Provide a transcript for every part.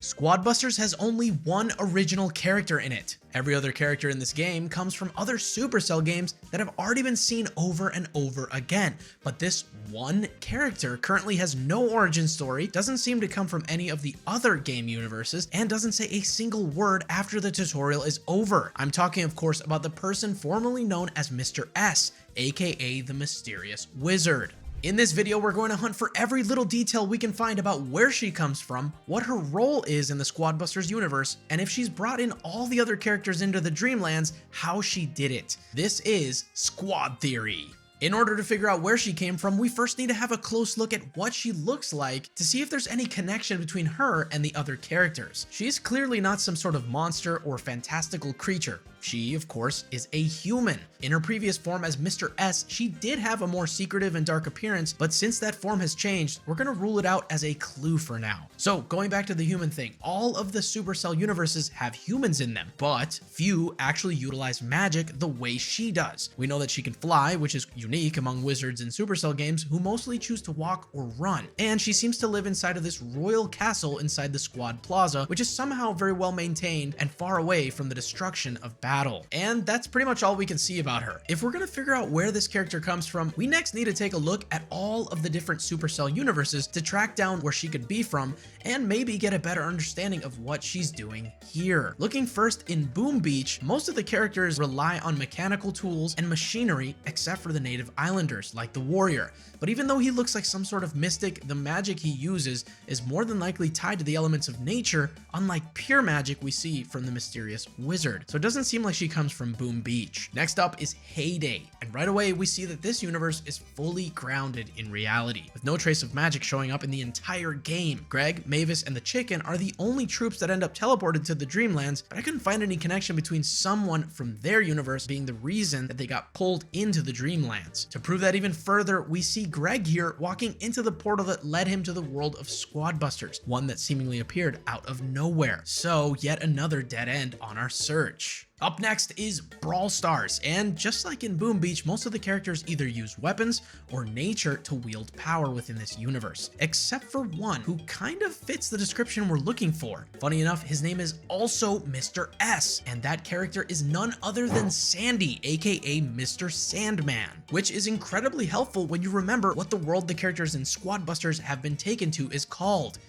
Squad Busters has only one original character in it. Every other character in this game comes from other Supercell games that have already been seen over and over again. But this one character currently has no origin story, doesn't seem to come from any of the other game universes, and doesn't say a single word after the tutorial is over. I'm talking, of course, about the person formerly known as Mr. S, aka the Mysterious Wizard. In this video, we're going to hunt for every little detail we can find about where she comes from, what her role is in the Squad Busters universe, and if she's brought in all the other characters into the Dreamlands, how she did it. This is Squad Theory. In order to figure out where she came from, we first need to have a close look at what she looks like to see if there's any connection between her and the other characters. She's clearly not some sort of monster or fantastical creature. She, of course, is a human. In her previous form as Mr. S, she did have a more secretive and dark appearance, but since that form has changed, we're gonna rule it out as a clue for now. So going back to the human thing, all of the Supercell universes have humans in them, but few actually utilize magic the way she does. We know that she can fly, which is unique among wizards in Supercell games who mostly choose to walk or run. And she seems to live inside of this royal castle inside the Squad Plaza, which is somehow very well maintained and far away from the destruction of battle. And that's pretty much all we can see about her. If we're gonna figure out where this character comes from, we next need to take a look at all of the different Supercell universes to track down where she could be from and maybe get a better understanding of what she's doing here. Looking first in Boom Beach, most of the characters rely on mechanical tools and machinery except for the native islanders like the warrior. But even though he looks like some sort of mystic, the magic he uses is more than likely tied to the elements of nature, unlike pure magic we see from the Mysterious Wizard. So it doesn't seem like she comes from Boom Beach. Next up is Heyday, and right away we see that this universe is fully grounded in reality, with no trace of magic showing up in the entire game. Greg, Mavis, and the chicken are the only troops that end up teleported to the Dreamlands, but I couldn't find any connection between someone from their universe being the reason that they got pulled into the Dreamlands. To prove that even further, we see Greg here walking into the portal that led him to the world of Squad Busters, one that seemingly appeared out of nowhere. So yet another dead end on our search. Up next is Brawl Stars, and just like in Boom Beach, most of the characters either use weapons or nature to wield power within this universe, except for one who kind of fits the description we're looking for. Funny enough, his name is also Mr. S, and that character is none other than Sandy, aka Mr. Sandman, which is incredibly helpful when you remember what the world the characters in Squad Busters have been taken to is called.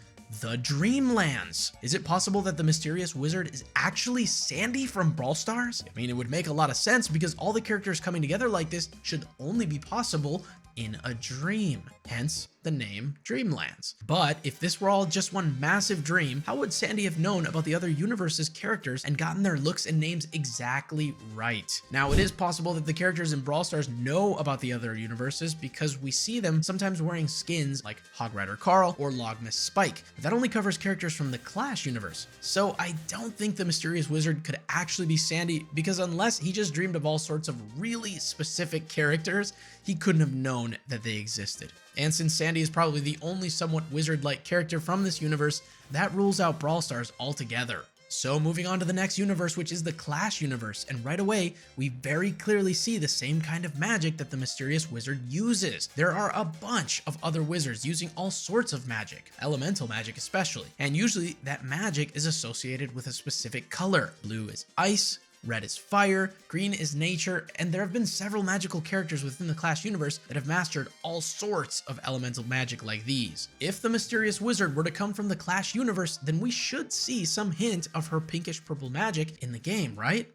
The Dreamlands. Is it possible that the Mysterious Wizard is actually Sandy from Brawl Stars? I mean, it would make a lot of sense because all the characters coming together like this should only be possible in a dream, hence the name Dreamlands. But if this were all just one massive dream, how would Sandy have known about the other universe's characters and gotten their looks and names exactly right? Now, it is possible that the characters in Brawl Stars know about the other universes because we see them sometimes wearing skins like Hog Rider Carl or Logmas Spike. But that only covers characters from the Clash universe. So I don't think the Mysterious Wizard could actually be Sandy because unless he just dreamed of all sorts of really specific characters, he couldn't have known that they existed. And since Sandy is probably the only somewhat wizard-like character from this universe, that rules out Brawl Stars altogether. So moving on to the next universe, which is the Clash universe, and right away, we very clearly see the same kind of magic that the Mysterious Wizard uses. There are a bunch of other wizards using all sorts of magic, elemental magic especially, and usually that magic is associated with a specific color. Blue is ice, red is fire, green is nature, and there have been several magical characters within the Clash universe that have mastered all sorts of elemental magic like these. If the Mysterious Wizard were to come from the Clash universe, then we should see some hint of her pinkish purple magic in the game, right?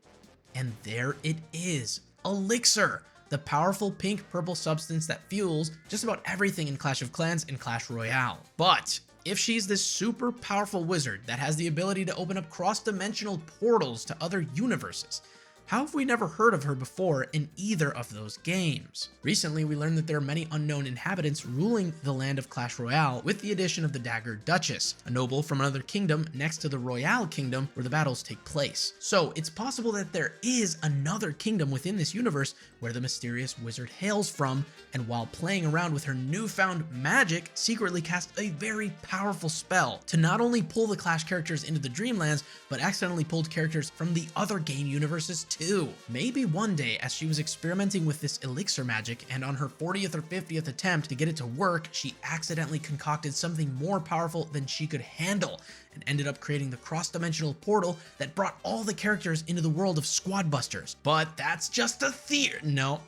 And there it is, Elixir, the powerful pink purple substance that fuels just about everything in Clash of Clans and Clash Royale. But if she's this super powerful wizard that has the ability to open up cross-dimensional portals to other universes, how have we never heard of her before in either of those games? Recently, we learned that there are many unknown inhabitants ruling the land of Clash Royale with the addition of the Dagger Duchess, a noble from another kingdom next to the Royale Kingdom where the battles take place. So it's possible that there is another kingdom within this universe where the Mysterious Wizard hails from, and while playing around with her newfound magic, secretly cast a very powerful spell to not only pull the Clash characters into the Dreamlands, but accidentally pulled characters from the other game universes too. Maybe one day, as she was experimenting with this elixir magic, and on her 40th or 50th attempt to get it to work, she accidentally concocted something more powerful than she could handle, and ended up creating the cross-dimensional portal that brought all the characters into the world of Squad Busters. But that's just a theory. No,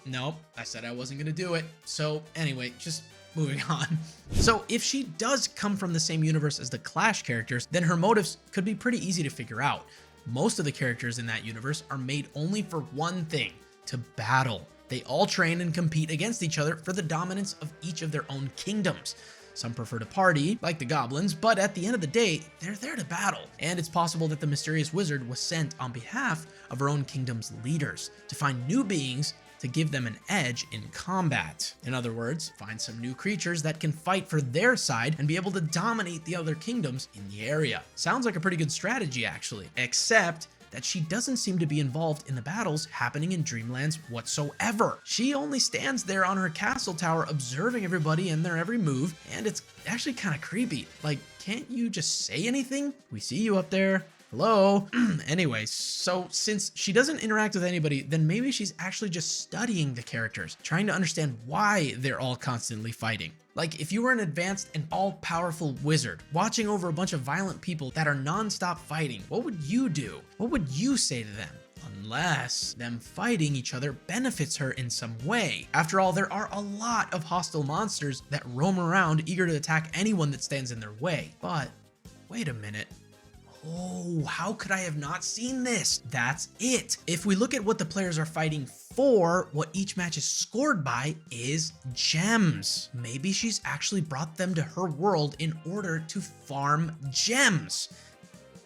I said I wasn't gonna do it. So anyway, just moving on. So if she does come from the same universe as the Clash characters, then her motives could be pretty easy to figure out. Most of the characters in that universe are made only for one thing: to battle. They all train and compete against each other for the dominance of each of their own kingdoms. Some prefer to party, like the goblins, but at the end of the day, they're there to battle. And it's possible that the mysterious wizard was sent on behalf of her own kingdom's leaders to find new beings to give them an edge in combat. In other words, find some new creatures that can fight for their side and be able to dominate the other kingdoms in the area. Sounds like a pretty good strategy, actually, except that she doesn't seem to be involved in the battles happening in Dreamlands whatsoever. She only stands there on her castle tower observing everybody and their every move, and it's actually kind of creepy. Like, can't you just say anything? We see you up there. Hello? Anyway, so since she doesn't interact with anybody, then maybe she's actually just studying the characters, trying to understand why they're all constantly fighting. Like, if you were an advanced and all-powerful wizard watching over a bunch of violent people that are non-stop fighting, what would you do? What would you say to them? Unless them fighting each other benefits her in some way. After all, there are a lot of hostile monsters that roam around eager to attack anyone that stands in their way. But wait a minute. Oh, how could I have not seen this? That's it. If we look at what the players are fighting for, what each match is scored by is gems. Maybe she's actually brought them to her world in order to farm gems.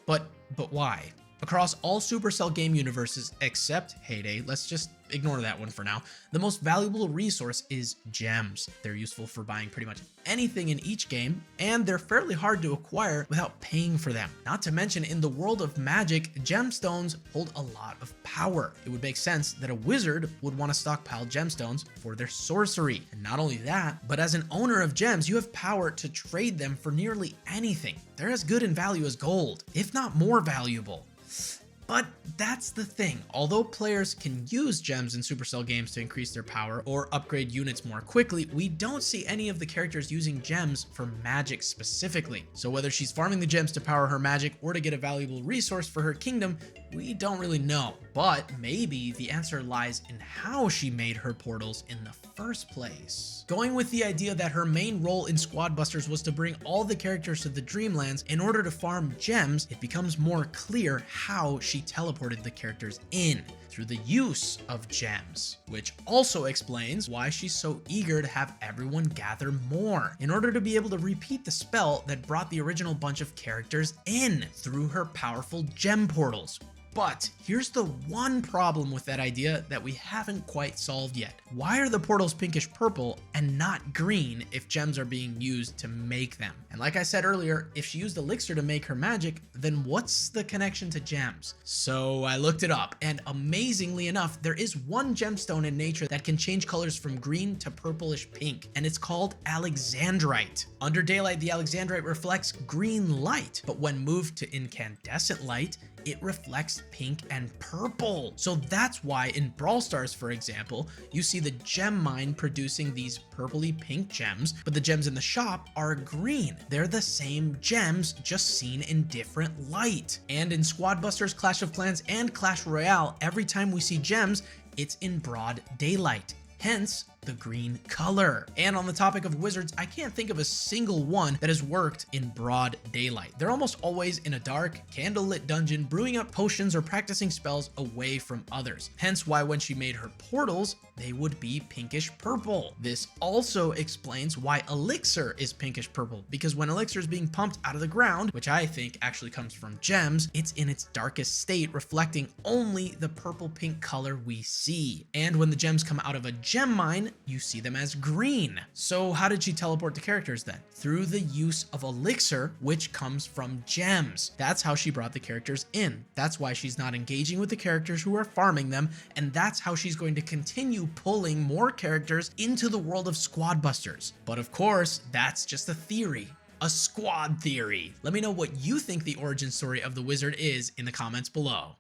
But why? Across all Supercell game universes except Heyday, let's just ignore that one for now, the most valuable resource is gems. They're useful for buying pretty much anything in each game, and they're fairly hard to acquire without paying for them. Not to mention, in the world of magic, gemstones hold a lot of power. It would make sense that a wizard would want to stockpile gemstones for their sorcery. And not only that, but as an owner of gems, you have power to trade them for nearly anything. They're as good in value as gold, if not more valuable. But that's the thing. Although players can use gems in Supercell games to increase their power or upgrade units more quickly, we don't see any of the characters using gems for magic specifically. So whether she's farming the gems to power her magic or to get a valuable resource for her kingdom, we don't really know. But maybe the answer lies in how she made her portals in the first place. Going with the idea that her main role in Squad Busters was to bring all the characters to the Dreamlands in order to farm gems, it becomes more clear how she teleported the characters in through the use of gems, which also explains why she's so eager to have everyone gather more in order to be able to repeat the spell that brought the original bunch of characters in through her powerful gem portals. But here's the one problem with that idea that we haven't quite solved yet. Why are the portals pinkish purple and not green if gems are being used to make them? And like I said earlier, if she used elixir to make her magic, then what's the connection to gems? So I looked it up, and amazingly enough, there is one gemstone in nature that can change colors from green to purplish pink, and it's called alexandrite. Under daylight, the alexandrite reflects green light, but when moved to incandescent light, it reflects pink and purple. So that's why in Brawl Stars, for example, you see the gem mine producing these purpley pink gems, but the gems in the shop are green. They're the same gems, just seen in different light. And in Squad Busters, Clash of Clans, and Clash Royale, every time we see gems, it's in broad daylight. Hence the green color. And on the topic of wizards, I can't think of a single one that has worked in broad daylight. They're almost always in a dark, candlelit dungeon, brewing up potions or practicing spells away from others. Hence why when she made her portals, they would be pinkish purple. This also explains why elixir is pinkish purple, because when elixir is being pumped out of the ground, which I think actually comes from gems, it's in its darkest state, reflecting only the purple pink color we see. And when the gems come out of a gem mine, you see them as green. So how did she teleport the characters then? Through the use of elixir, which comes from gems. That's how she brought the characters in. That's why she's not engaging with the characters who are farming them, and that's how she's going to continue pulling more characters into the world of Squad Busters. But of course, that's just a theory. A squad theory. Let me know what you think the origin story of the wizard is in the comments below.